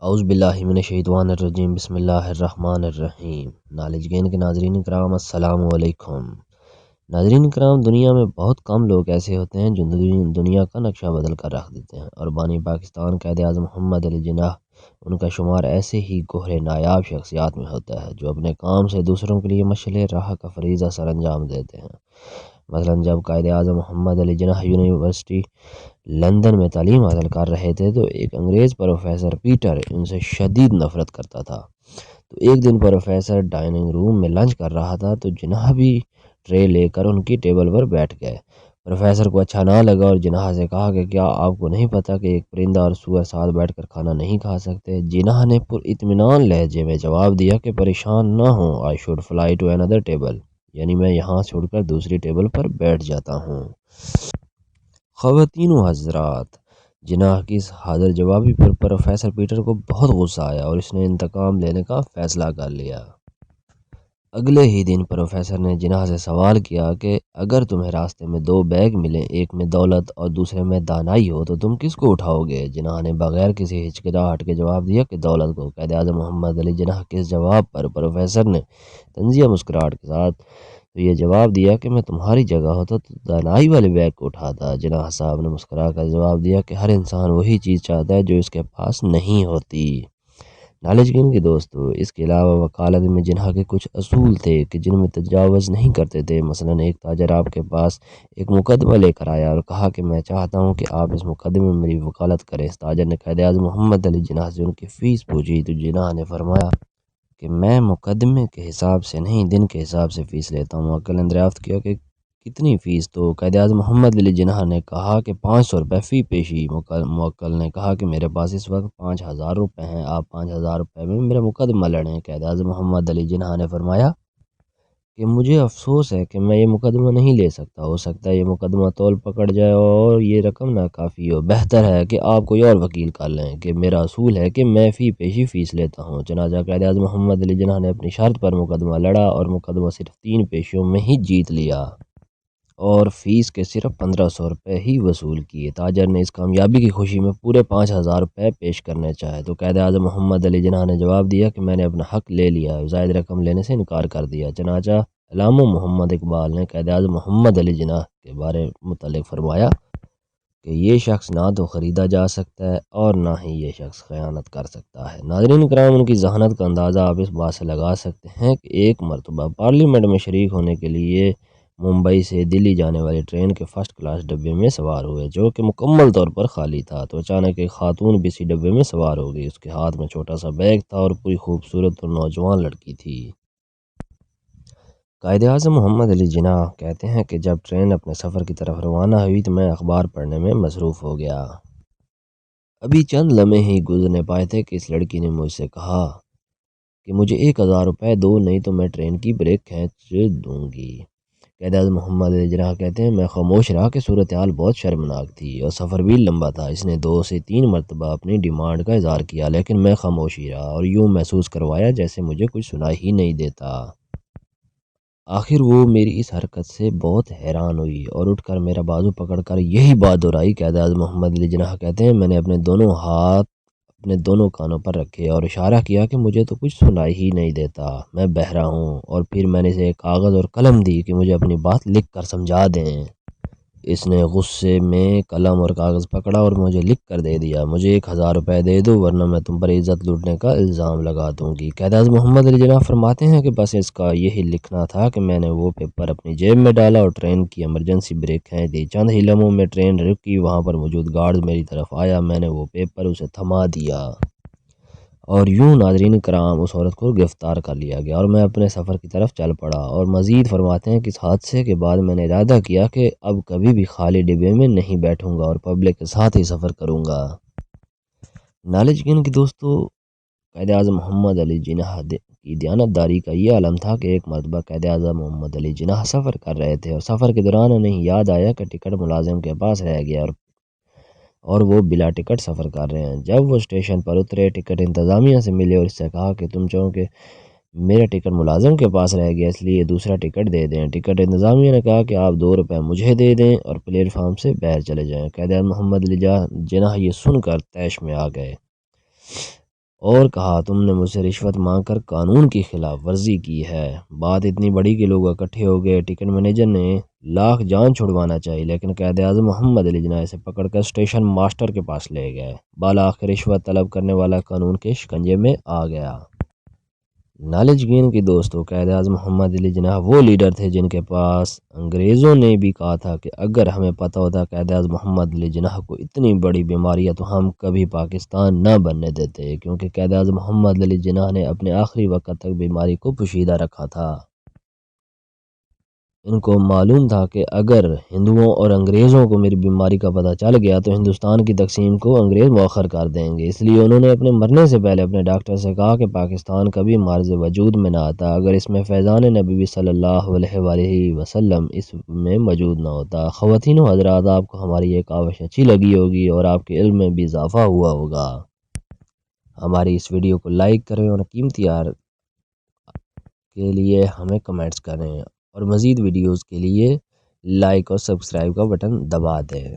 اعوذ باللہ من الشیطان الرجیم بسم اللہ الرحمن الرحیم۔ نالج گین کے ناظرین کرام السلام علیکم۔ ناظرین کرام، دنیا میں بہت کم لوگ ایسے ہوتے ہیں جو دنیا کا نقشہ بدل کر رکھ دیتے ہیں، اور بانی پاکستان قائد اعظم محمد علی جناح ان کا شمار ایسے ہی گہرے نایاب شخصیات میں ہوتا ہے جو اپنے کام سے دوسروں کے لیے مشعل راہ کا فریضہ سر انجام دیتے ہیں۔ مثلا جب قائد اعظم محمد علی جناح یونیورسٹی لندن میں تعلیم حاصل کر رہے تھے تو ایک انگریز پروفیسر پیٹر ان سے شدید نفرت کرتا تھا۔ تو ایک دن پروفیسر ڈائننگ روم میں لنچ کر رہا تھا تو جناح بھی ٹرے لے کر ان کی ٹیبل پر بیٹھ گئے۔ پروفیسر کو اچھا نہ لگا اور جناح سے کہا کہ کیا آپ کو نہیں پتا کہ ایک پرندہ اور سور ساتھ بیٹھ کر کھانا نہیں کھا سکتے؟ جناح نے پر اطمینان لہجے میں جواب دیا کہ پریشان نہ ہوں، I should fly to another table، یعنی میں یہاں چھوڑ کر دوسری ٹیبل پر بیٹھ جاتا ہوں۔ خواتین و حضرات، جناح کی اس حاضر جوابی پر پروفیسر پیٹر کو بہت غصہ آیا اور اس نے انتقام لینے کا فیصلہ کر لیا۔ اگلے ہی دن پروفیسر نے جناح سے سوال کیا کہ اگر تمہیں راستے میں دو بیگ ملیں، ایک میں دولت اور دوسرے میں دانائی ہو، تو تم کس کو اٹھاؤ گے؟ جناح نے بغیر کسی ہچکچاہٹ کے جواب دیا کہ دولت کو۔ قائد اعظم محمد علی جناح کے اس جواب پر پروفیسر نے طنزیہ مسکراہٹ کے ساتھ تو یہ جواب دیا کہ میں تمہاری جگہ ہوتا تو دانائی والے بیگ کو اٹھاتا۔ جناح صاحب نے مسکرا کر جواب دیا کہ ہر انسان وہی چیز چاہتا ہے جو اس کے پاس نہیں ہوتی۔ نالج گین کے دوستو، اس کے علاوہ وکالت میں جناح کے کچھ اصول تھے کہ جن میں تجاوز نہیں کرتے تھے۔ مثلا ایک تاجر آپ کے پاس ایک مقدمہ لے کر آیا اور کہا کہ میں چاہتا ہوں کہ آپ اس مقدمے میں میری وکالت کریں۔ اس تاجر نے قائد اعظم محمد علی جناح سے ان کی فیس پوچھی تو جناح نے فرمایا کہ میں مقدمے کے حساب سے نہیں، دن کے حساب سے فیس لیتا ہوں۔ موکل نے دریافت کیا کہ کتنی فیس؟ تو قائد اعظم محمد علی جناح نے کہا کہ 500 روپے فی پیشی۔ موکل نے کہا کہ میرے پاس اس وقت 5000 روپے ہیں، آپ 5000 روپے میں میرا مقدمہ لڑیں۔ قائد اعظم محمد علی جناح نے فرمایا کہ مجھے افسوس ہے کہ میں یہ مقدمہ نہیں لے سکتا، ہو سکتا ہے یہ مقدمہ تول پکڑ جائے اور یہ رقم نہ کافی ہو، بہتر ہے کہ آپ کوئی اور وکیل کر لیں کہ میرا اصول ہے کہ میں فی پیشی فیس لیتا ہوں۔ چنانچہ قائد اعظم محمد علی جناح نے اپنی شرط پر مقدمہ لڑا اور مقدمہ صرف 3 پیشیوں میں ہی جیت لیا اور فیس کے صرف 1500 روپے ہی وصول کیے۔ تاجر نے اس کامیابی کی خوشی میں پورے 5000 روپے پیش کرنے چاہے تو قائد اعظم محمد علی جناح نے جواب دیا کہ میں نے اپنا حق لے لیا، زائد رقم لینے سے انکار کر دیا۔ چنانچہ علامہ محمد اقبال نے قائد اعظم محمد علی جناح کے بارے متعلق فرمایا کہ یہ شخص نہ تو خریدا جا سکتا ہے اور نہ ہی یہ شخص خیانت کر سکتا ہے۔ ناظرین کرام، ان کی ذہانت کا اندازہ آپ اس بات سے لگا سکتے ہیں کہ ایک مرتبہ پارلیمنٹ میں شریک ہونے کے لیے ممبئی سے دلی جانے والی ٹرین کے فرسٹ کلاس ڈبے میں سوار ہوئے جو کہ مکمل طور پر خالی تھا، تو اچانک ایک خاتون بھی اسی ڈبے میں سوار ہو گئی۔ اس کے ہاتھ میں چھوٹا سا بیگ تھا اور پوری خوبصورت اور نوجوان لڑکی تھی۔ قائد اعظم محمد علی جناح کہتے ہیں کہ جب ٹرین اپنے سفر کی طرف روانہ ہوئی تو میں اخبار پڑھنے میں مصروف ہو گیا۔ ابھی چند لمحے ہی گزرنے پائے تھے کہ اس لڑکی نے مجھ سے کہا کہ مجھے 1000 روپے دو، نہیں تو میں ٹرین کی بریک کھینچ دوں گی۔ قائد اعظم محمد علی جناح کہتے ہیں میں خاموش رہا کہ صورتحال بہت شرمناک تھی اور سفر بھی لمبا تھا۔ اس نے 2 سے 3 مرتبہ اپنی ڈیمانڈ کا اظہار کیا لیکن میں خاموش ہی رہا اور یوں محسوس کروایا جیسے مجھے کچھ سنائی ہی نہیں دیتا۔ آخر وہ میری اس حرکت سے بہت حیران ہوئی اور اٹھ کر میرا بازو پکڑ کر یہی بات دہرائی۔ قائد اعظم محمد علی جناح کہتے ہیں میں نے اپنے دونوں ہاتھ اپنے دونوں کانوں پر رکھے اور اشارہ کیا کہ مجھے تو کچھ سنائی ہی نہیں دیتا، میں بہرا ہوں، اور پھر میں نے اسے ایک کاغذ اور قلم دی کہ مجھے اپنی بات لکھ کر سمجھا دیں۔ اس نے غصے میں قلم اور کاغذ پکڑا اور مجھے لکھ کر دے دیا، مجھے 1000 روپے دے دو ورنہ میں تم پر عزت لوٹنے کا الزام لگا دوں گی۔ قائد اعظم محمد علی جناح فرماتے ہیں کہ بس اس کا یہی لکھنا تھا کہ میں نے وہ پیپر اپنی جیب میں ڈالا اور ٹرین کی ایمرجنسی بریک کھینچ دی۔ چند ہی لمحوں میں ٹرین رکی، وہاں پر موجود گارڈ میری طرف آیا، میں نے وہ پیپر اسے تھما دیا اور یوں ناظرین کرام اس عورت کو گرفتار کر لیا گیا اور میں اپنے سفر کی طرف چل پڑا۔ اور مزید فرماتے ہیں کہ اس حادثے کے بعد میں نے ارادہ کیا کہ اب کبھی بھی خالی ڈبے میں نہیں بیٹھوں گا اور پبلک کے ساتھ ہی سفر کروں گا۔ نالج گین کے دوستو، قائد اعظم محمد علی جناح کی دیانتداری کا یہ علم تھا کہ ایک مرتبہ قائد اعظم محمد علی جناح سفر کر رہے تھے اور سفر کے دوران انہیں یاد آیا کہ ٹکٹ ملازم کے پاس رہ گیا اور وہ بلا ٹکٹ سفر کر رہے ہیں۔ جب وہ اسٹیشن پر اترے، ٹکٹ انتظامیہ سے ملے اور اس سے کہا کہ تم چاہو کہ میرا ٹکٹ ملازم کے پاس رہ گیا اس لیے دوسرا ٹکٹ دے دیں۔ ٹکٹ انتظامیہ نے کہا کہ آپ 2 روپے مجھے دے دیں اور پلیٹ فارم سے باہر چلے جائیں۔ قائد اعظم محمد علی جناح یہ سن کر طیش میں آ گئے اور کہا تم نے مجھ سے رشوت مانگ کر قانون کی خلاف ورزی کی ہے۔ بات اتنی بڑی کہ لوگ اکٹھے ہو گئے۔ ٹکٹ مینیجر نے لاکھ جان چھڑوانا چاہیے لیکن قائد اعظم محمد علی جناح اسے پکڑ کر اسٹیشن ماسٹر کے پاس لے گئے۔ بالآخر رشوت طلب کرنے والا قانون کے شکنجے میں آ گیا۔ نالج گین کی دوستوں، قائد اعظم محمد علی جناح وہ لیڈر تھے جن کے پاس انگریزوں نے بھی کہا تھا کہ اگر ہمیں پتہ ہوتا قائد اعظم محمد علی جناح کو اتنی بڑی بیماری ہے تو ہم کبھی پاکستان نہ بننے دیتے، کیونکہ قائد اعظم محمد علی جناح نے اپنے آخری وقت تک بیماری کو پوشیدہ رکھا تھا۔ ان کو معلوم تھا کہ اگر ہندوؤں اور انگریزوں کو میری بیماری کا پتہ چل گیا تو ہندوستان کی تقسیم کو انگریز مؤخر کر دیں گے، اس لیے انہوں نے اپنے مرنے سے پہلے اپنے ڈاکٹر سے کہا کہ پاکستان کبھی معرض وجود میں نہ آتا اگر اس میں فیضان نبوی صلی اللہ علیہ وآلہ وسلم اس میں موجود نہ ہوتا۔ خواتین و حضرات، آپ کو ہماری یہ کاوش اچھی لگی ہوگی اور آپ کے علم میں بھی اضافہ ہوا ہوگا۔ ہماری اس ویڈیو کو لائک کریں اور قیمتی آر کے لیے ہمیں کمنٹس کریں، اور مزید ویڈیوز کے لیے لائک اور سبسکرائب کا بٹن دبا دیں۔